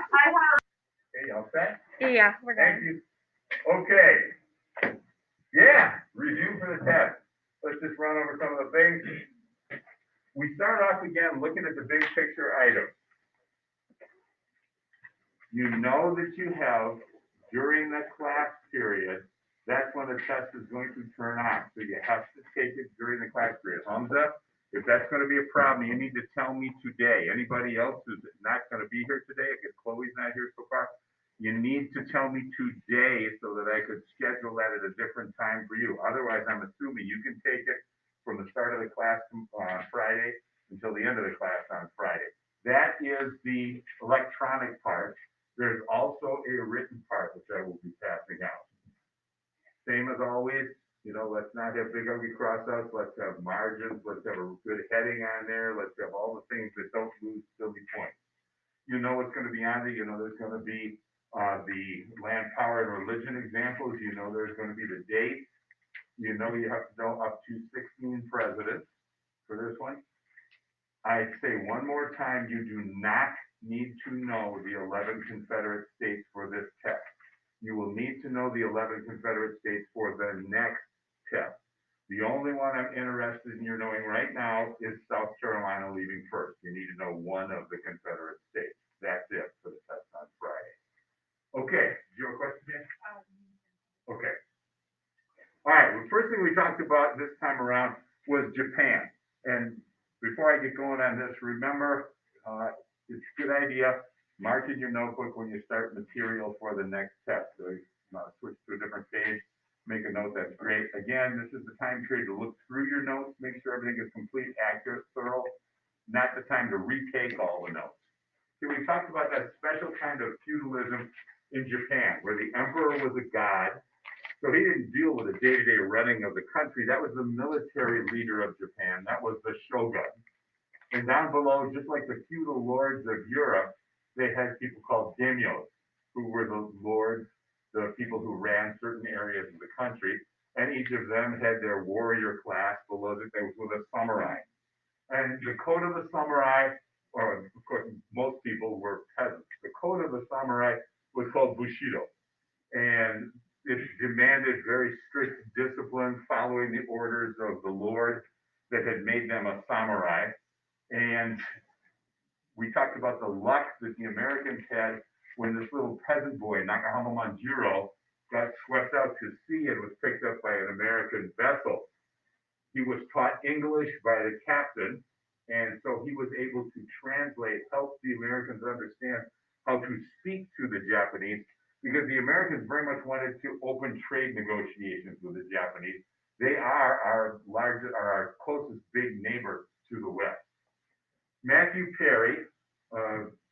Okay, y'all set? Yeah, we're Thank done. you. Okay. Yeah, review for the test. Let's just run over some of the things. We start off again looking at the big picture items. You know that you have, during the class period, that's when the test is going to turn on. So you have to take it during the class period. Hamza, if that's going to be a problem, you need to tell me today. Anybody else who's not going to be here today, because Chloe's not here so far, you need to tell me today so that I could schedule that at a different time for you. Otherwise, I'm assuming you can take it from the start of the class on Friday until the end of the class on Friday. That is the electronic part. There's also a written part, which I will be passing out. Same as always, let's not have big ugly crossouts. Let's have margins. Let's have a good heading on there. Let's have all the things that don't lose silly points. You know what's going to be on there. You know there's going to be the land, power, and religion examples. You know there's going to be the date. You know you have to know up to 16 presidents for this one. I say one more time, you do not need to know the 11 Confederate states for this test. You will need to know the 11 Confederate states for the next test. The only one I'm interested in your knowing right now is South Carolina leaving first. You need to know one of the Confederate states. That's it for the test on Friday. Okay, do you have a question, Dan? Okay. All right, the first thing we talked about this time around was Japan. And before I get going on this, remember, it's a good idea, mark in your notebook when you start material for the next test. So switch to a different page, make a note, that's great. Again, this is the time period to look through your notes, make sure everything is complete, accurate, thorough, not the time to retake all the notes. So we talked about that special kind of feudalism in Japan, where the emperor was a god. So he didn't deal with the day-to-day running of the country. That was the military leader of Japan. That was the shogun. And down below, just like the feudal lords of Europe, they had people called daimyos, who were the lords, the people who ran certain areas of the country. And each of them had their warrior class below that they was a samurai. And the code of the samurai, or of course, most people were peasants. The code of the samurai was called bushido. And it demanded very strict discipline, following the orders of the Lord that had made them a samurai. And we talked about the luck that the Americans had when this little peasant boy, Nakahama Manjiro, got swept out to sea and was picked up by an American vessel. He was taught English by the captain, and so he was able to translate, help the Americans understand how to speak to the Japanese, because the Americans very much wanted to open trade negotiations with the Japanese. They are our closest big neighbor to the west. Matthew Perry,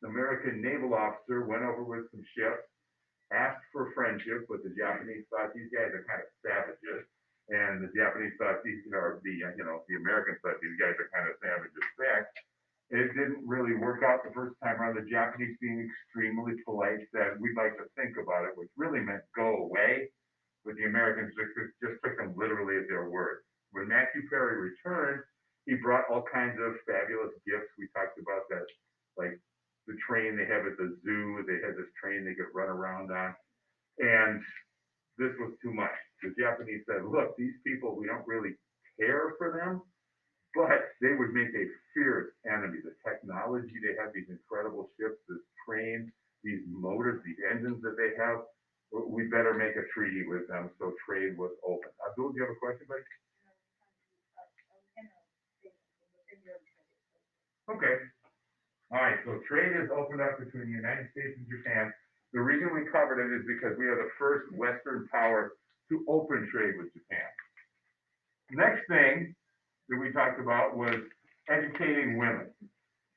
American naval officer, went over with some ships, asked for friendship, but the Japanese thought these guys are kind of savages, and the Japanese thought the Americans thought these guys are kind of savages back. It didn't really work out the first time around. The Japanese, being extremely polite, said, "We'd like to think about it," which really meant go away. But the Americans just took them literally at their word. When Matthew Perry returned, he brought all kinds of fabulous gifts. We talked about that, like the train they have at the zoo. They had this train they could run around on. And this was too much. The Japanese said, "Look, these people, we don't really care for them, but they would make a fierce enemy. The technology, they have these incredible ships, this train, these motors, these engines that they have. We better make a treaty with them." So trade was open. Abdul, do you have a question, buddy? Okay. All right. So trade is opened up between the United States and Japan. The reason we covered it is because we are the first Western power to open trade with Japan. Next thing that we talked about was educating women.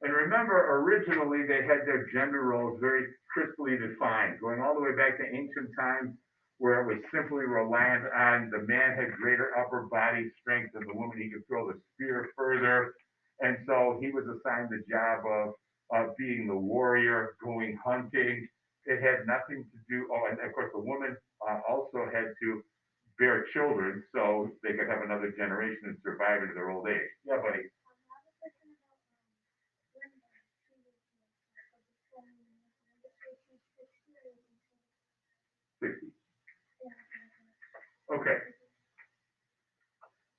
And remember, originally they had their gender roles very crisply defined, going all the way back to ancient times, where it was simply reliant on the man had greater upper body strength than the woman. He could throw the spear further. And so he was assigned the job of being the warrior, going hunting. It had nothing to do, oh, and of course the woman also had to bear children so they could have another generation and survive into their old age. Yeah, buddy. 60. Okay.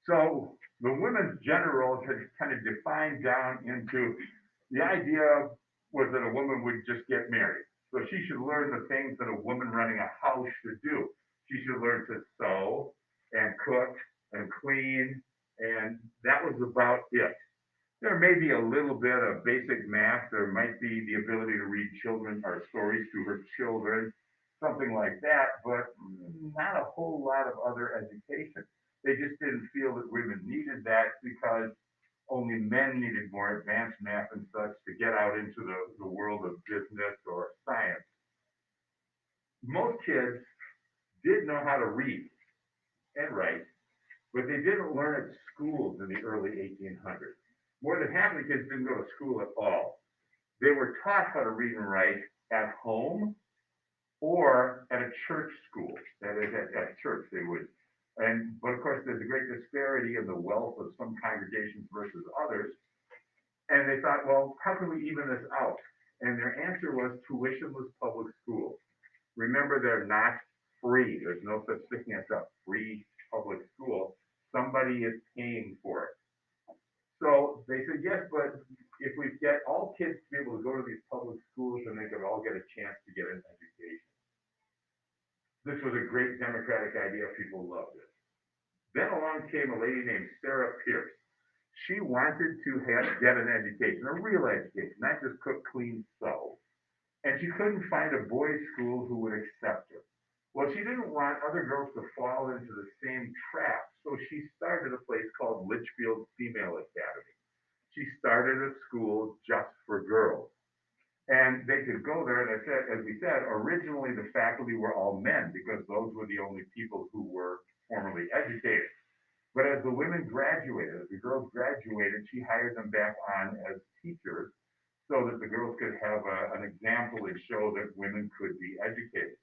So the women's gender roles had kind of defined down into the idea was that a woman would just get married. So she should learn the things that a woman running a house should do. She should learn to sew and cook and clean, and that was about it. There may be a little bit of basic math. There might be the ability to read children or stories to her children, something like that, but not a whole lot of other education. They just didn't feel that women needed that because only men needed more advanced math and such to get out into the world of business or science. Most kids did know how to read and write, but they didn't learn at schools in the early 1800s. More than half of the kids didn't go to school at all. They were taught how to read and write at home or at a church school. That is, at church they would. But of course, there's a great disparity in the wealth of some congregations versus others. And they thought, well, how can we even this out? And their answer was tuitionless public schools. Remember, they're not free. There's no such thing as a free public school. Somebody is paying for it. So they said, yes, but if we get all kids to be able to go to these public schools, then they could all get a chance to get an education. This was a great democratic idea. People loved it. Then along came a lady named Sarah Pierce. She wanted to get an education, a real education, not just cook, clean, sew. And she couldn't find a boys' school who would accept her. Well, she didn't want other girls to fall into the same trap, so she started a place called Litchfield Female Academy. She started a school just for girls. And they could go there, and as we said, originally the faculty were all men because those were the only people who were formally educated. But as the women graduated, as the girls graduated, she hired them back on as teachers so that the girls could have an example and show that women could be educated.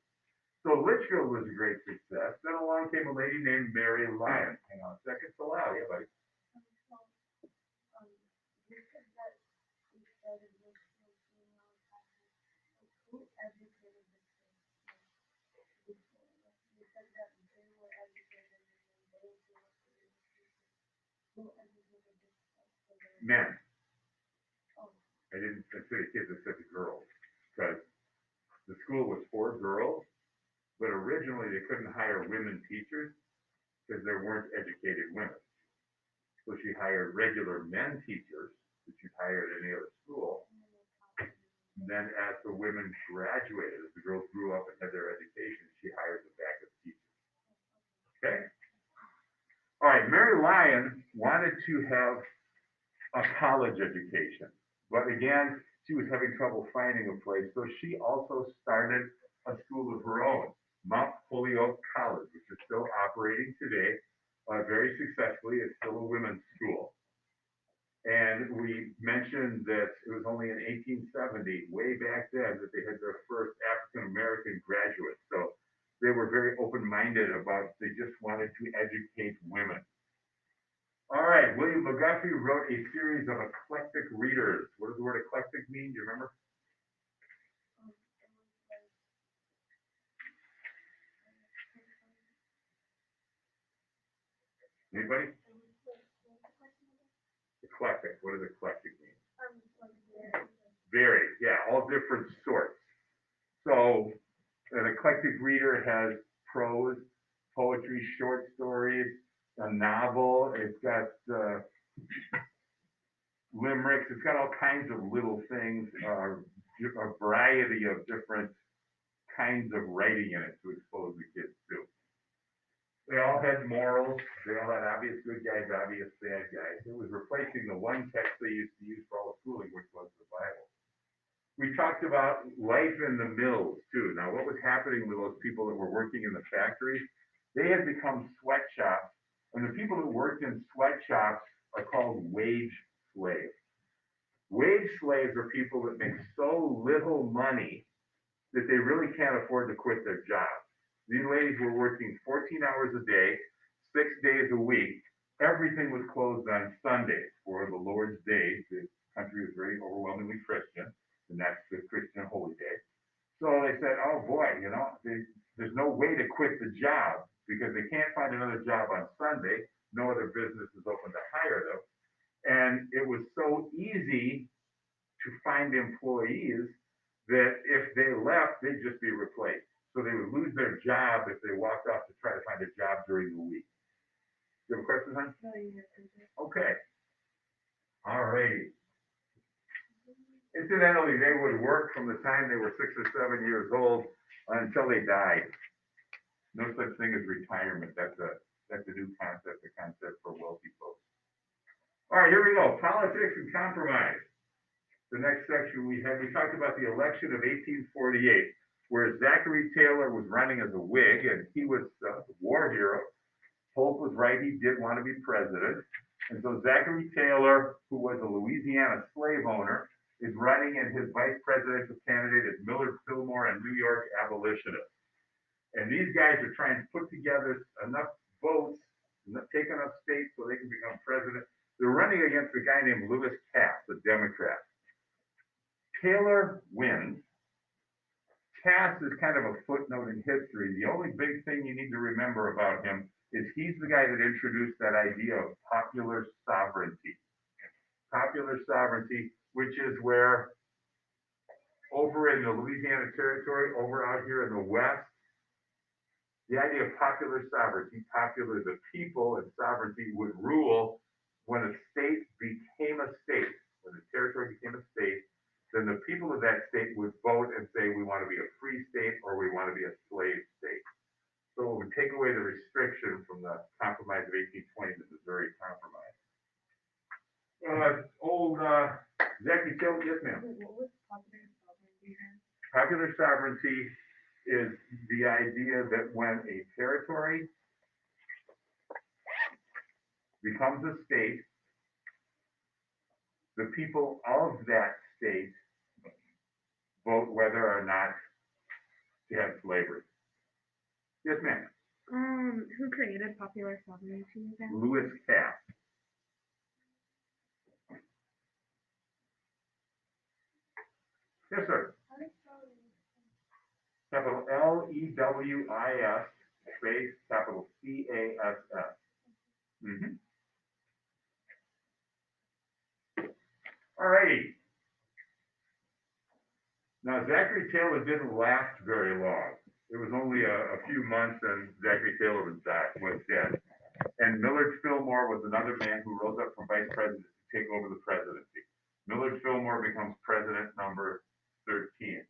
So Litchfield was a great success. Then along came a lady named Mary Lyon. Hang on a second, so loud, yeah, buddy. Men. I didn't say the kids, I said the girls. Because the school was for girls, but originally they couldn't hire women teachers because there weren't educated women. So she hired regular men teachers that you'd hire at any other school. And then as the women graduated, as the girls grew up and had their education, she hired them back as teachers. Okay? All right, Mary Lyon wanted to have a college education. But again, she was having trouble finding a place. So she also started a school of her own, Mount Holyoke College, which is still operating today very successfully. It's still a women's school. And we mentioned that it was only in 1870, way back then, that they had their first African American graduate. So they were very open minded about, they just wanted to educate women. All right, William McGuffey wrote a series of eclectic readers. What does the word eclectic mean? Do you remember? Anybody? Eclectic. What does eclectic mean? Varied. Yeah, all different sorts. So an eclectic reader has prose, poetry, short stories, a novel. It's got limericks. It's got all kinds of little things, a variety of different kinds of writing in it to expose the kids to. They all had morals. They all had obvious good guys, obvious bad guys. It was replacing the one text they used to use for all schooling, which was the Bible. We talked about life in the mills too. Now, what was happening with those people that were working in the factories? They had become sweatshops, and the people that worked in sweatshops are called wage slaves. Wage slaves are people that make so little money that they really can't afford to quit their job. These ladies were working 14 hours a day, 6 days a week. Everything was closed on Sundays for the Lord's days. The country was very overwhelmingly Christian, and that's the Christian holy day. So they said, oh boy, there's no way to quit the job because they can't find another job on Sunday. No other business is open to hire them. And it was so easy to find employees that if they left, they'd just be replaced. So they would lose their job if they walked off to try to find a job during the week. You have a question, hon? No, you have to. Okay. All right. Incidentally, they would work from the time they were 6 or 7 years old until they died. No such thing as retirement. That's a new concept, a concept for wealthy folks. All right, here we go. Politics and compromise. The next section we talked about the election of 1848, where Zachary Taylor was running as a Whig, and he was a war hero. Polk was right, he did want to be president. And so Zachary Taylor, who was a Louisiana slave owner, is running, and his vice presidential candidate is Millard Fillmore, a New York abolitionist. And these guys are trying to put together enough votes, take enough states so they can become president. They're running against a guy named Lewis Cass, a Democrat. Taylor wins. Cass is kind of a footnote in history. The only big thing you need to remember about him is he's the guy that introduced that idea of popular sovereignty. Popular sovereignty, which is where over in the Louisiana Territory, over out here in the West, the idea of popular sovereignty, popular, the people and sovereignty would rule when a state became a state, when the territory became a state, then the people of that state would vote and say, we want to be a free state or we want to be a slave state. So it would take away the restriction from the Compromise of 1820, the Missouri Compromise. Zachary Taylor, yes ma'am. What was popular sovereignty again? Popular sovereignty is the idea that when a territory becomes a state, the people of that state vote whether or not to have slavery. Yes, ma'am. Who created popular sovereignty again? Lewis Cass. Yes, sir. Capital Lewis, space, capital Cass. Mm-hmm. All righty. Now, Zachary Taylor didn't last very long. It was only a few months and Zachary Taylor was dead. And Millard Fillmore was another man who rose up from vice president to take over the presidency. Millard Fillmore becomes president number 13.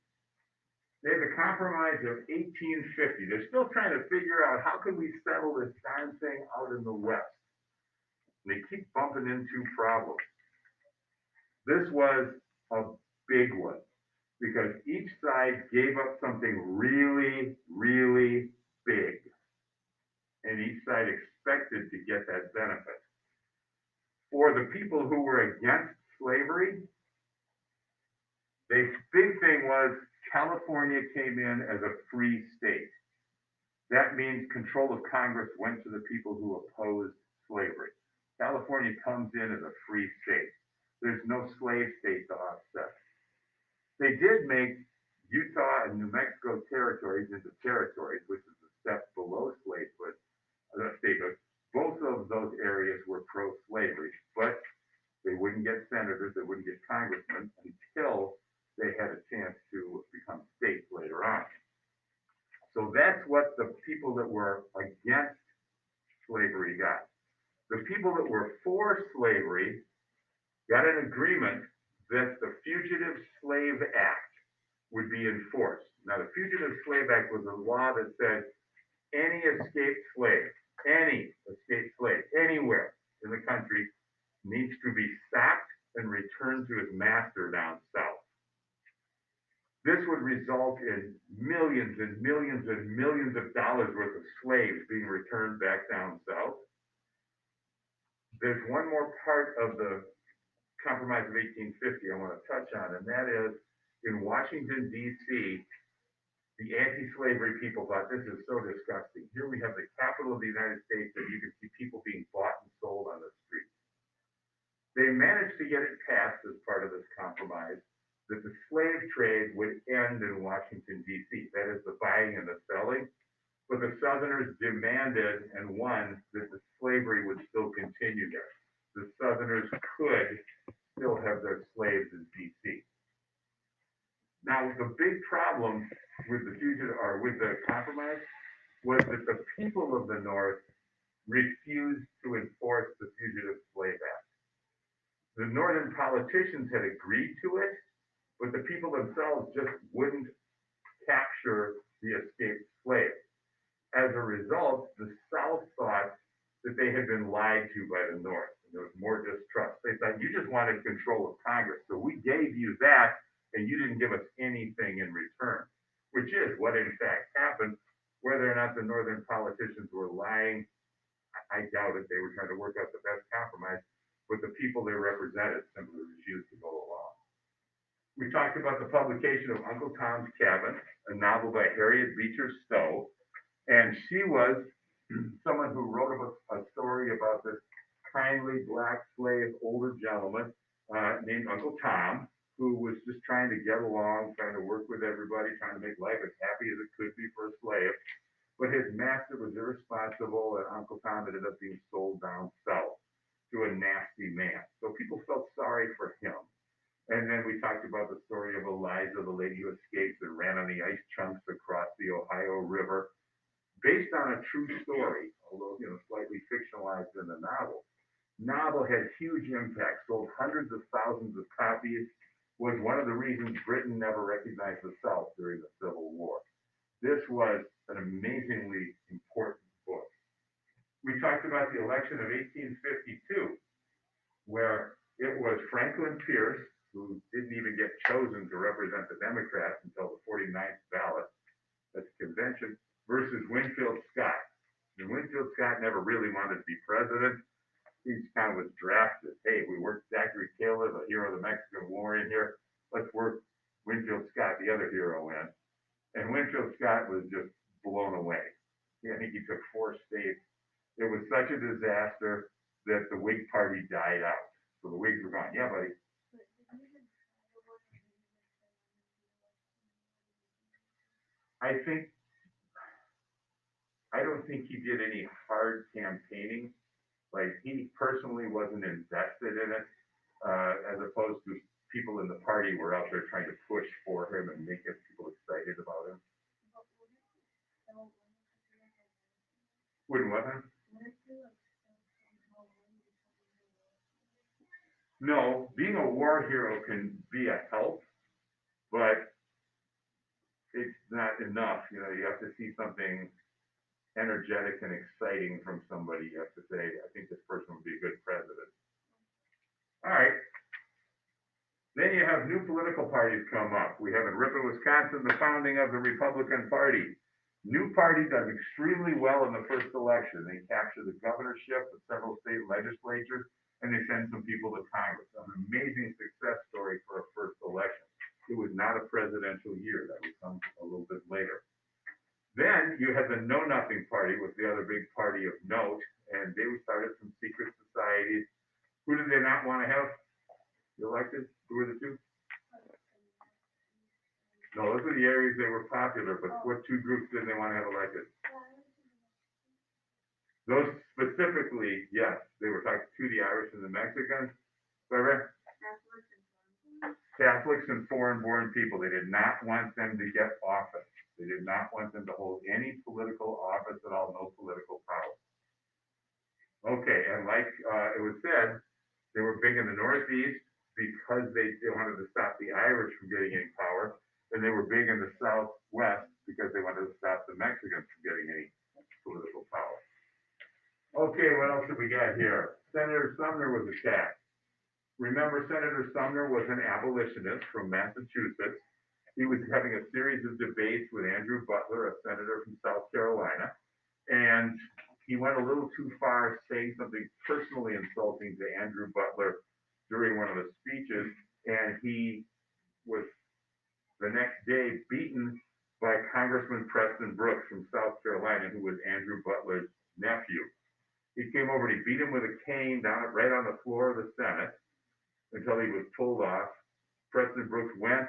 They have the Compromise of 1850. They're still trying to figure out how can we settle this darn thing out in the West. And they keep bumping into problems. This was a big one because each side gave up something really, really big. And each side expected to get that benefit. For the people who were against slavery, the big thing was California came in as a free state. That means control of Congress went to the people who opposed slavery. California comes in as a free state. There's no slave state to offset. They did make Utah and New Mexico territories into territories, which is a step below statehood. Both of those areas were pro-slavery, but they wouldn't get senators, they wouldn't get congressmen until they had a chance to become states later on. So that's what the people that were against slavery got. The people that were for slavery got an agreement that the Fugitive Slave Act would be enforced. Now, the Fugitive Slave Act was a law that said any escaped slave, anywhere in the country needs to be stopped and returned to his master down south. This would result in millions and millions and millions of dollars worth of slaves being returned back down south. There's one more part of the Compromise of 1850 I want to touch on, and that is in Washington, D.C., the anti-slavery people thought this is so disgusting. Here we have the capital of the United States, and you can see people being bought and sold on the streets. They managed to get it passed as part of this compromise that the slave trade would end in Washington, D.C. That is the buying and the selling. But the Southerners demanded and won that the slavery would still continue there. The Southerners could still have their slaves in D.C. Now, the big problem with the fugitive or with the compromise was that the people of the North refused to enforce the Fugitive Slave Act. The Northern politicians had agreed to it, but the people themselves just wouldn't capture the escaped slaves. As a result, the South thought that they had been lied to by the North. And there was more distrust. They thought, you just wanted control of Congress. So we gave you that, and you didn't give us anything in return, which is what in fact happened. Whether or not the Northern politicians were lying, I doubt it. They were trying to work out the best compromise, but the people they represented simply refused to go along. We talked about the publication of Uncle Tom's Cabin, a novel by Harriet Beecher Stowe, and she was someone who wrote a story about this kindly black slave older gentleman named Uncle Tom, who was just trying to get along, trying to work with everybody, trying to make life as happy as it could be for a slave. But his master was irresponsible, and Uncle Tom ended up being sold down south to a nasty man. So people felt sorry for him. And then we talked about the story of Eliza, the lady who escaped and ran on the ice chunks across the Ohio River, based on a true story, although slightly fictionalized in the novel. Novel had huge impact, sold hundreds of thousands of copies, was one of the reasons Britain never recognized the South during the Civil War. This was an amazingly important book. We talked about the election of 1852, where it was Franklin Pierce, who didn't even get chosen to represent the Democrats until the 49th ballot at the convention, versus Winfield Scott. And Winfield Scott never really wanted to be president. He kind of was drafted. Hey, we worked Zachary Taylor, the hero of the Mexican War, in here. Let's work Winfield Scott, the other hero, in. And Winfield Scott was just blown away. I think he took 4 states. It was such a disaster that the Whig Party died out. So the Whigs were gone. Yeah, buddy. I don't think he did any hard campaigning. Like, he personally wasn't invested in it, as opposed to people in the party were out there trying to push for him and make people excited about him. Wouldn't what? No, being a war hero can be a help, but it's not enough. You have to see something energetic and exciting from somebody. You have to say, I think this person would be a good president. All right. Then you have new political parties come up. We have in Ripon, Wisconsin, the founding of the Republican Party. New party does extremely well in the first election. They capture the governorship, the several state legislatures, and they send some people to Congress. An amazing success story for a first election. It was not a presidential year. That would come a little bit later. Then you had the Know Nothing Party, was the other big party of note, and they started some secret societies. Who did they not want to have elected? Who were the two? No, those were the areas they were popular, but what 2 groups didn't they want to have elected? Those specifically, yes, they were talking to the Irish and the Mexicans. Right? Catholics and foreign-born people. They did not want them to get office. They did not want them to hold any political office at all, no political power. Okay, and like it was said, they were big in the Northeast because they wanted to stop the Irish from getting any power, and they were big in the Southwest because they wanted to stop the Mexicans from getting any political power. Okay, what else have we got here? Senator Sumner was attacked. Remember, Senator Sumner was an abolitionist from Massachusetts. He was having a series of debates with Andrew Butler, a senator from South Carolina, and he went a little too far, saying something personally insulting to Andrew Butler during one of the speeches, and he was the next day beaten by Congressman Preston Brooks from South Carolina, who was Andrew Butler's nephew. He came over and he beat him with a cane down right on the floor of the Senate until he was pulled off. Preston Brooks went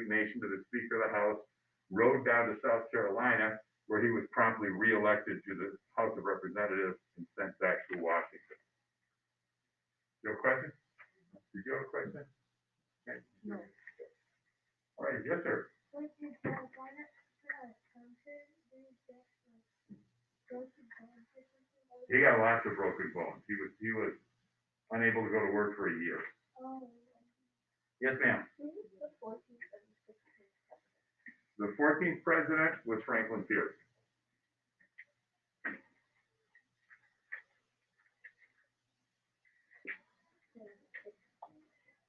resignation to the Speaker of the House, rode down to South Carolina, where he was promptly reelected to the House of Representatives and sent back to Washington. You have a question? Did you have a question? Okay. No. All right, yes, sir. He got lots of broken bones. He was unable to go to work for a year. Yes, ma'am. The 14th president was Franklin Pierce.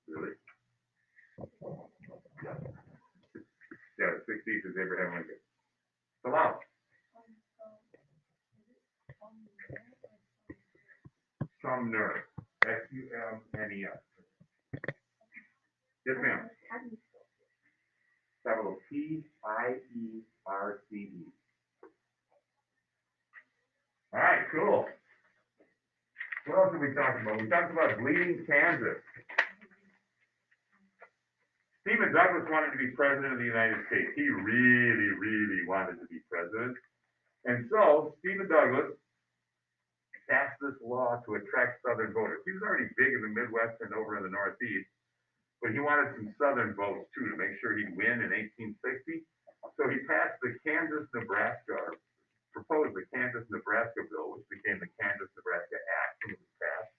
Really? Yeah, the 16th is Abraham Lincoln. Salam. Sumner. Sumner. Yes, ma'am. Capital P-I-E-R-C-E. All right, cool. What else did we talk about? We talked about bleeding Kansas. Stephen Douglas wanted to be president of the United States. He really, really wanted to be president. And so Stephen Douglas passed this law to attract Southern voters. He was already big in the Midwest and over in the Northeast, but he wanted some Southern votes too to make sure he'd win in 1860. So he passed the proposed the Kansas-Nebraska bill, which became the Kansas-Nebraska Act when it was passed,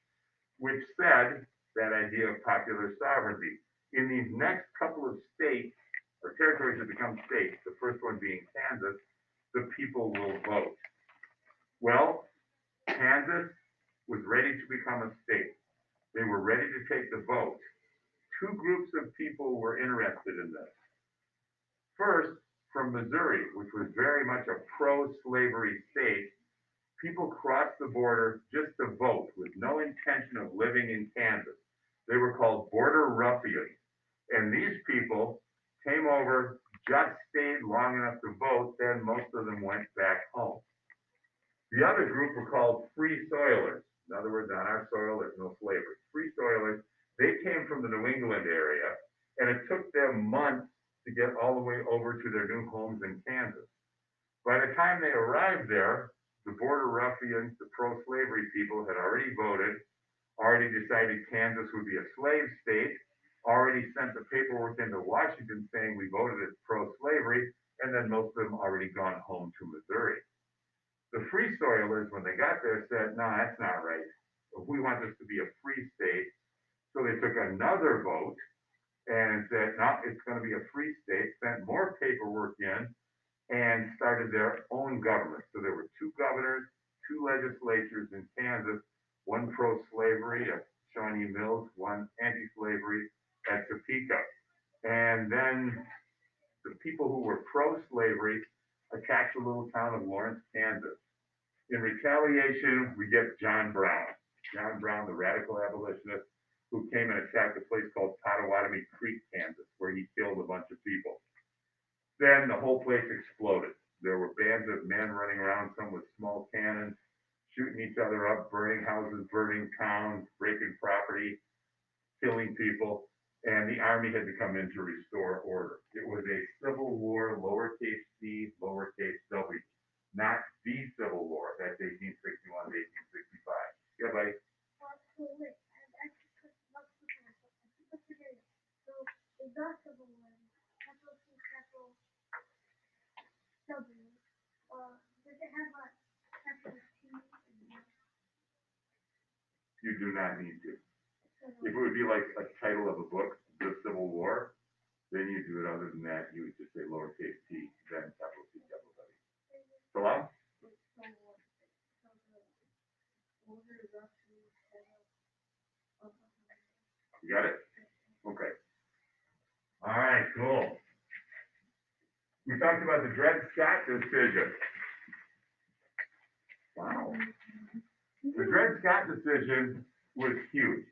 which said that idea of popular sovereignty. In these next couple of states, or territories that become states, the first one being Kansas, the people will vote. Well, Kansas was ready to become a state. They were ready to take the vote. Two groups of people were interested in this. First, from Missouri, which was very much a pro-slavery state, people crossed the border just to vote with no intention of living in Kansas. They were called border ruffians. And these people came over, just stayed long enough to vote, then most of them went back home. The other group were called free soilers. In other words, on our soil, there's no slavery. Free soilers, they came from the New England area, and it took them months to get all the way over to their new homes in Kansas. By the time they arrived there, the border ruffians, the pro-slavery people had already voted, already decided Kansas would be a slave state, already sent the paperwork into Washington saying we voted as pro-slavery, and then most of them already gone home to Missouri. The free soilers, when they got there, said, no, that's not right. We want this to be a free state. So they took another vote and said, no, it's going to be a free state, sent more paperwork in, and started their own government. So there were two governors, two legislatures in Kansas, one pro-slavery at Shawnee Mills, one anti-slavery at Topeka. And then the people who were pro-slavery attacked the little town of Lawrence, Kansas. In retaliation, we get John Brown. John Brown, the radical abolitionist, who came and attacked a place called Pottawatomie Creek, Kansas, where he killed a bunch of people. Then the whole place exploded. There were bands of men running around, some with small cannons, shooting each other up, burning houses, burning towns, breaking property, killing people, and the army had to come in to restore order. It was a civil war, lowercase c, lowercase w, not the Civil War. That's 1861 to 1865. Yeah, buddy? You do not need to. If it would be like a title of a book, The Civil War, then you do it. Other than that, you would just say lowercase t, then capital C, capital W. Salam? You got it? Okay. All right, cool. We talked about the Dred Scott decision. Wow. The Dred Scott decision was huge.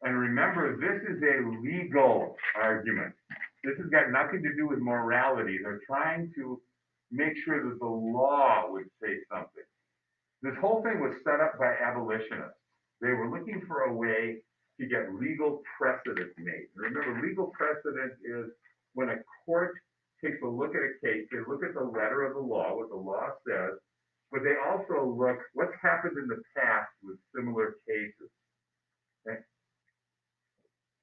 And remember, this is a legal argument. This has got nothing to do with morality. They're trying to make sure that the law would say something. This whole thing was set up by abolitionists. They were looking for a way to get legal precedent made. Remember, legal precedent is when a court takes a look at a case, they look at the letter of the law, what the law says, but they also look what's happened in the past with similar cases. Okay?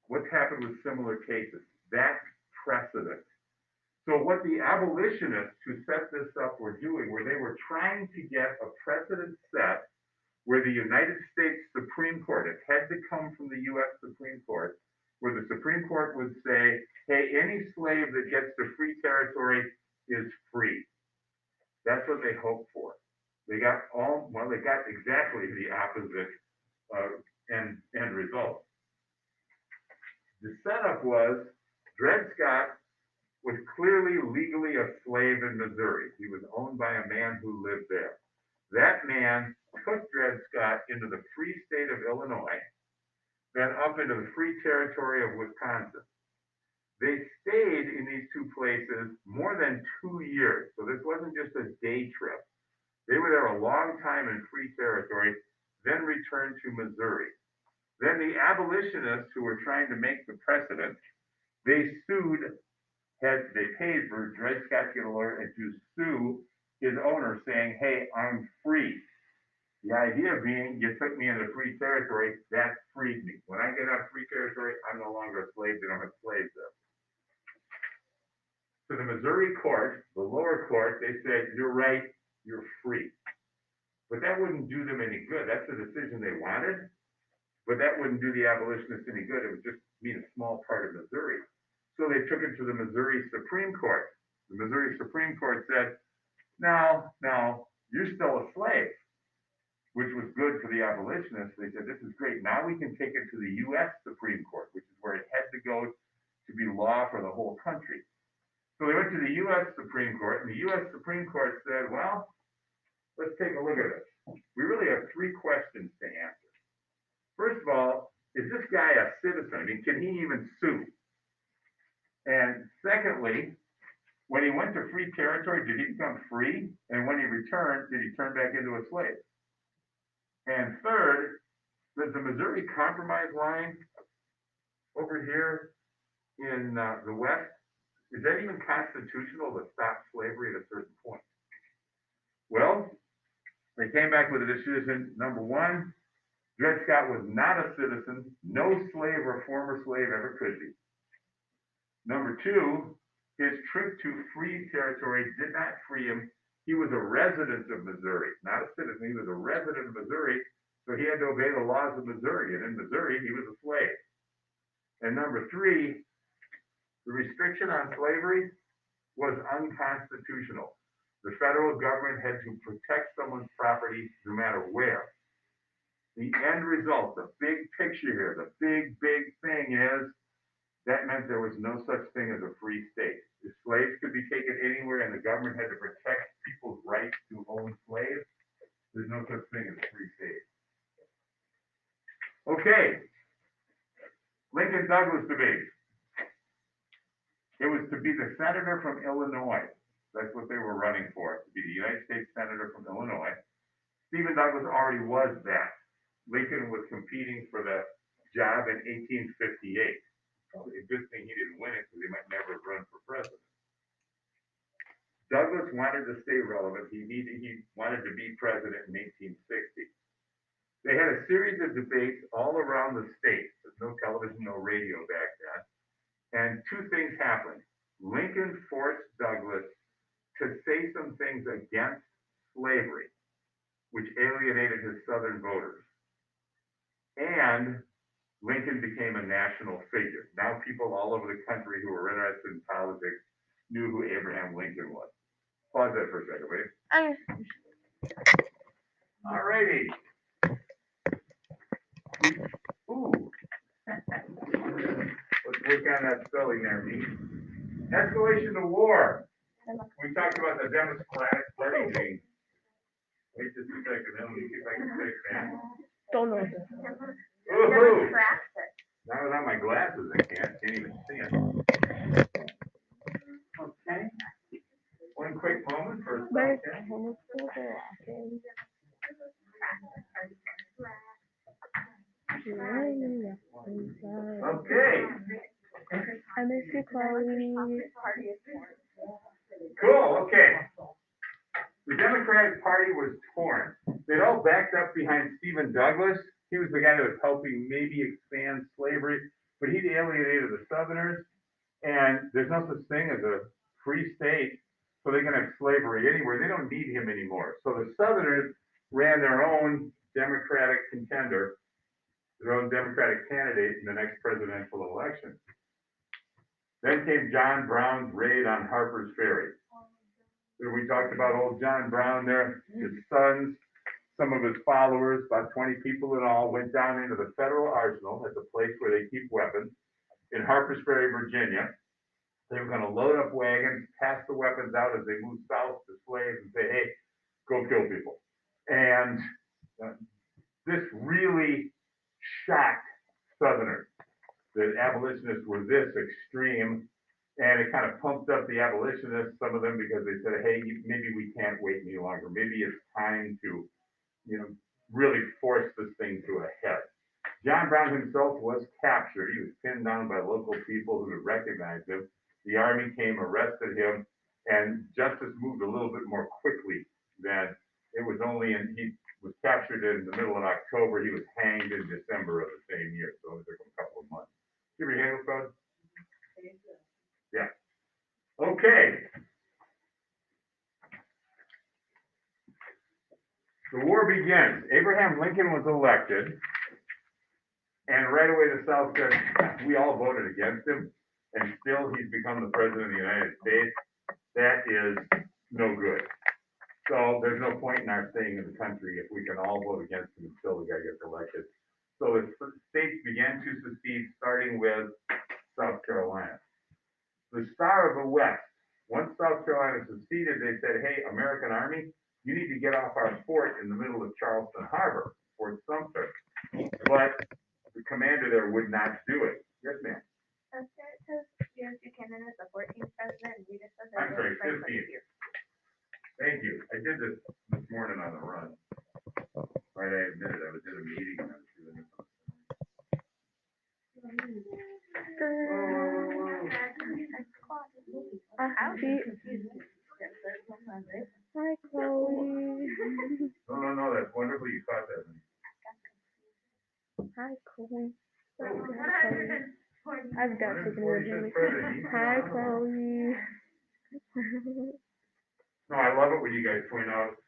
What's happened with similar cases? That's precedent. So what the abolitionists who set this up were doing, where they were trying to get a precedent set where the United States Supreme Court, it had to come from the U.S. Supreme Court, where the Supreme Court would say, hey, any slave that gets to free territory is free. That's what they hoped for. They got exactly the opposite end result. The setup was Dred Scott was clearly legally a slave in Missouri. He was owned by a man who lived there. That man took Dred Scott into the free state of Illinois, then up into the free territory of Wisconsin. They stayed in these two places more than 2 years. So this wasn't just a day trip. They were there a long time in free territory, then returned to Missouri. Then the abolitionists who were trying to make the precedent, they paid for Dred Scott to get a lawyer and to sue his owner saying, hey, I'm free. The idea being, you took me into free territory, that freed me. When I get out of free territory, I'm no longer a slave. They don't have slaves there. To the Missouri court, the lower court, they said, you're right, you're free. But that wouldn't do them any good. That's the decision they wanted, but that wouldn't do the abolitionists any good. It would just mean a small part of Missouri. So they took it to the Missouri Supreme Court. The Missouri Supreme Court said, no, you're still a slave, which was good for the abolitionists. They said, this is great. Now we can take it to the U.S. Supreme Court, which is where it had to go to be law for the whole country. So they went to the U.S. Supreme Court, and the U.S. Supreme Court said, well, let's take a look at this. We really have 3 questions to answer. First of all, is this guy a citizen? I mean, can he even sue? And secondly, when he went to free territory, did he become free? And when he returned, did he turn back into a slave? And third, does the Missouri Compromise line over here in the West, is that even constitutional to stop slavery at a certain point? Well, they came back with a decision. Number 1, Dred Scott was not a citizen. No slave or former slave ever could be. Number 2, his trip to free territory did not free him. He was a resident of Missouri, not a citizen. He was a resident of Missouri, so he had to obey the laws of Missouri. And in Missouri, he was a slave. And number 3, the restriction on slavery was unconstitutional. The federal government had to protect someone's property no matter where. The end result, the big picture here, the big thing is that meant there was no such thing as a free state. If slaves could be taken anywhere and the government had to protect people's rights to own slaves, there's no such thing as a free state. Okay, Lincoln Douglas debate. It was to be the senator from Illinois. That's what they were running for, to be the United States senator from Illinois. Stephen Douglas already was that. Lincoln was competing for the job in 1858. Probably a good thing he didn't win it because he might never have run for president. Douglas wanted to stay relevant. He wanted to be president in 1860. They had a series of debates all around the state. There's no television, no radio back then. And 2 things happened. Lincoln forced Douglas to say some things against slavery, which alienated his Southern voters. And Lincoln became a national figure. Now people all over the country who were interested in politics knew who Abraham Lincoln was. Pause that for a second, please. All righty. Ooh. Let's work on that spelling there, me. Escalation to war. We talked about the Democratic Party thing. Wait just a second, then let me see if I can fix that. Don't know. Woohoo! Now without my glasses, I can't even see it. Okay. One quick moment for a second. Okay. I miss you, Chloe. Cool, okay. The Democratic Party was torn. They'd all backed up behind Stephen Douglas. He was the guy that was helping maybe expand slavery, but he'd alienated the Southerners, and there's no such thing as a free state, so they can have slavery anywhere. They don't need him anymore. So the Southerners ran their own Democratic contender, their own Democratic candidate in the next presidential election. Then came John Brown's raid on Harper's Ferry. We talked about old John Brown there, his sons, some of his followers, about 20 people in all, went down into the federal arsenal at the place where they keep weapons in Harper's Ferry, Virginia. They were going to load up wagons, pass the weapons out as they moved south to slaves and say, hey, go kill people. And this really shocked Southerners. The abolitionists were this extreme, and it kind of pumped up the abolitionists, some of them, because they said, hey, maybe we can't wait any longer. Maybe it's time to, really force this thing to a head. John Brown himself was captured. He was pinned down by local people who had recognized him. The army came, arrested him, and justice moved a little bit more quickly than it was he was captured in the middle of October. He was hanged in December of the same year, so it took him a couple of months. Give your hand, Code? Yeah. Okay. The war begins. Abraham Lincoln was elected, and right away the South said, we all voted against him, and still he's become the president of the United States. That is no good. So there's no point in our staying in the country if we can all vote against him until the guy gets elected. So the states began to secede, starting with South Carolina. The Star of the West. Once South Carolina seceded, they said, hey, American Army, you need to get off our fort in the middle of Charleston Harbor, Fort Sumter. But the commander there would not do it. Yes, ma'am. It says James Buchanan is the 14th president, and we just said I'm sorry, 15th. Thank you. I did this morning on the run. Right, I admit it. I was in a meeting and I was doing this. Hi, Chloe. No, that's wonderful. You caught that. Hi, Chloe. Hi, Chloe. I've got to do it. Hi, Chloe. No, I love it when you guys point out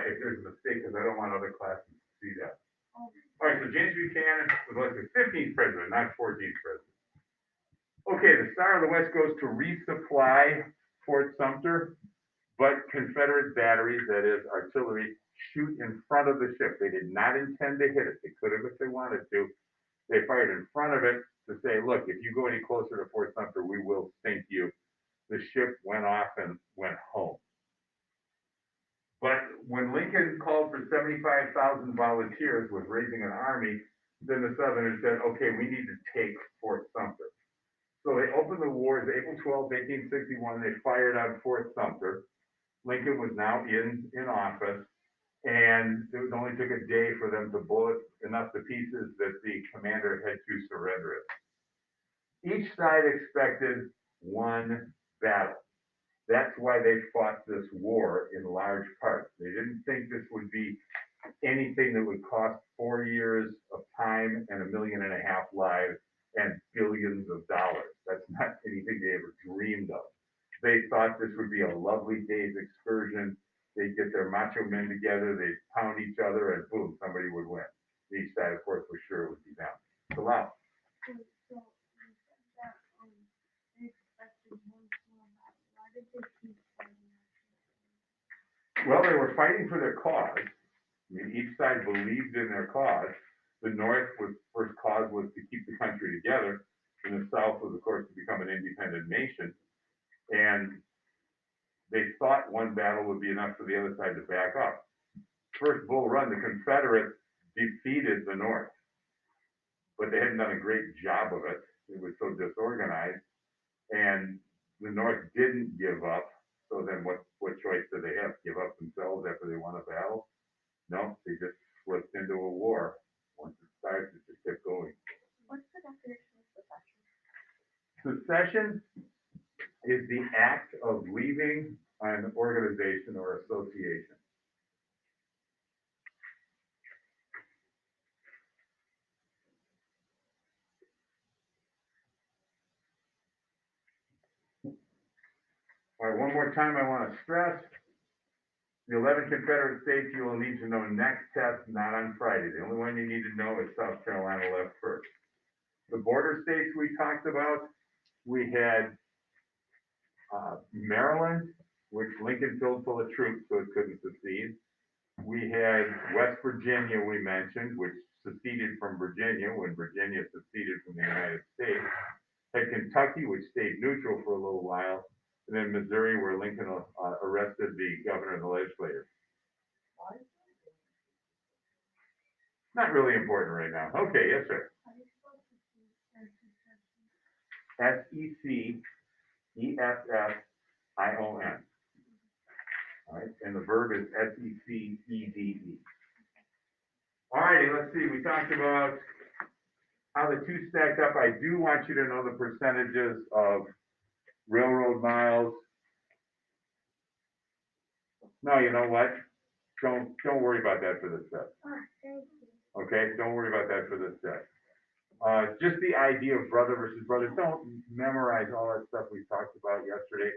if there's a mistake, because I don't want other classes to see that. All right, so James Buchanan was elected 15th president, not 14th president. Okay, the Star of the West goes to resupply Fort Sumter, but Confederate batteries, that is artillery, shoot in front of the ship. They did not intend to hit it. They could have if they wanted to. They fired in front of it to say, look, if you go any closer to Fort Sumter, we will sink you. The ship went off and went home. But when Lincoln called for 75,000 volunteers, was raising an army, then the Southerners said, okay, we need to take Fort Sumter. So they opened the wars April 12, 1861. They fired on Fort Sumter. Lincoln was now in office, and it only took a day for them to blow it enough to pieces that the commander had to surrender it. Each side expected one battle. That's why they fought this war in large part. They didn't think this would be anything that would cost 4 years of time and $1.5 million lives and billions of dollars. That's not anything they ever dreamed of. They thought this would be a lovely day's excursion. They'd get their macho men together, they'd pound each other, and boom, somebody would win. Each side, of course, was sure it would be them. So loud. Well, they were fighting for their cause. I mean, each side believed in their cause. The North first cause was to keep the country together, and the South was, of course, to become an independent nation. And they thought one battle would be enough for the other side to back up. First Bull Run, the Confederates defeated the North, but they hadn't done a great job of it. It was so disorganized, and the North didn't give up. So then what choice do they have? Give up themselves after they won a battle? No, they just slipped into a war. Once it starts, it just kept going. What's the definition of secession? Secession is the act of leaving an organization or association. All right, one more time, I want to stress, the 11 Confederate states you will need to know next test, not on Friday. The only one you need to know is South Carolina left first. The border states we talked about, we had Maryland, which Lincoln filled full of troops, so it couldn't secede. We had West Virginia, we mentioned, which seceded from Virginia when Virginia seceded from the United States. Had Kentucky, which stayed neutral for a little while, and then Missouri, where Lincoln arrested the governor and the legislature. Not really important right now. Okay, yes, sir. Secession. All right, and the verb is secede. All righty, let's see. We talked about how the two stacked up. I do want you to know the percentages of railroad miles. No, you know what? Don't worry about that for this test. Okay, don't worry about that for this test. Just the idea of brother versus brother. Don't memorize all that stuff we talked about yesterday.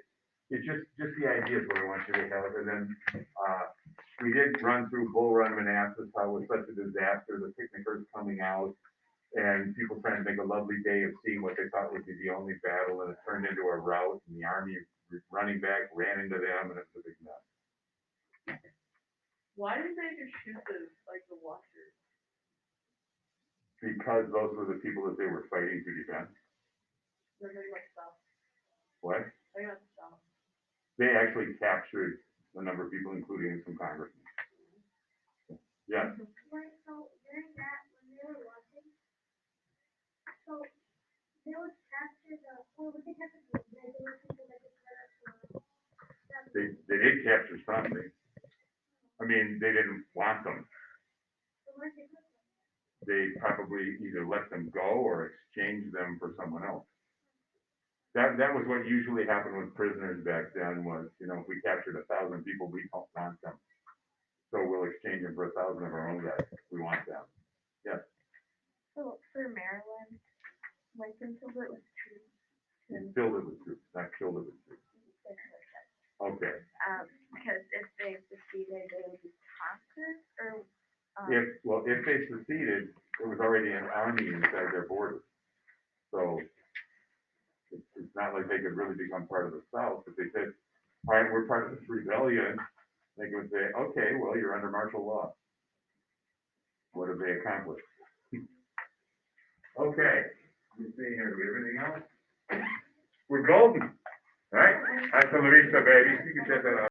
It's just the idea is what I want you to have. And then we did run through Bull Run Manassas, how it was such a disaster, the picnickers coming out, and people trying to make a lovely day of seeing what they thought would be the only battle, and it turned into a rout, and the army running back ran into them, and it was a big mess. Why did they just shoot the watchers? Because those were the people that they were fighting to defend. They're pretty much stuff. What? They got stuff. They actually captured a number of people, including some congressmen. Yeah. Right, so during that, when they were watching, so they would capture what they capture the regular people that they They did capture something. I mean, they didn't want them. So where'd they put them? They probably either let them go or exchanged them for someone else. That was what usually happened with prisoners back then was, if we captured 1,000 people, we don't want them. So we'll exchange them for 1,000 of our own guys. We want them. Yes. So for Maryland, Lincoln filled it with troops. You filled it with troops, not filled it with troops. Okay. Because if they seceded, they would be conquered, or If they seceded, there was already an army inside their borders. So it's not like they could really become part of the South. If they said, all right, we're part of this rebellion, they could say, okay, well, you're under martial law. What have they accomplished? Okay, let me see here. Do we have anything else? We're golden. All right? Hasta la vista, baby. You can set that up.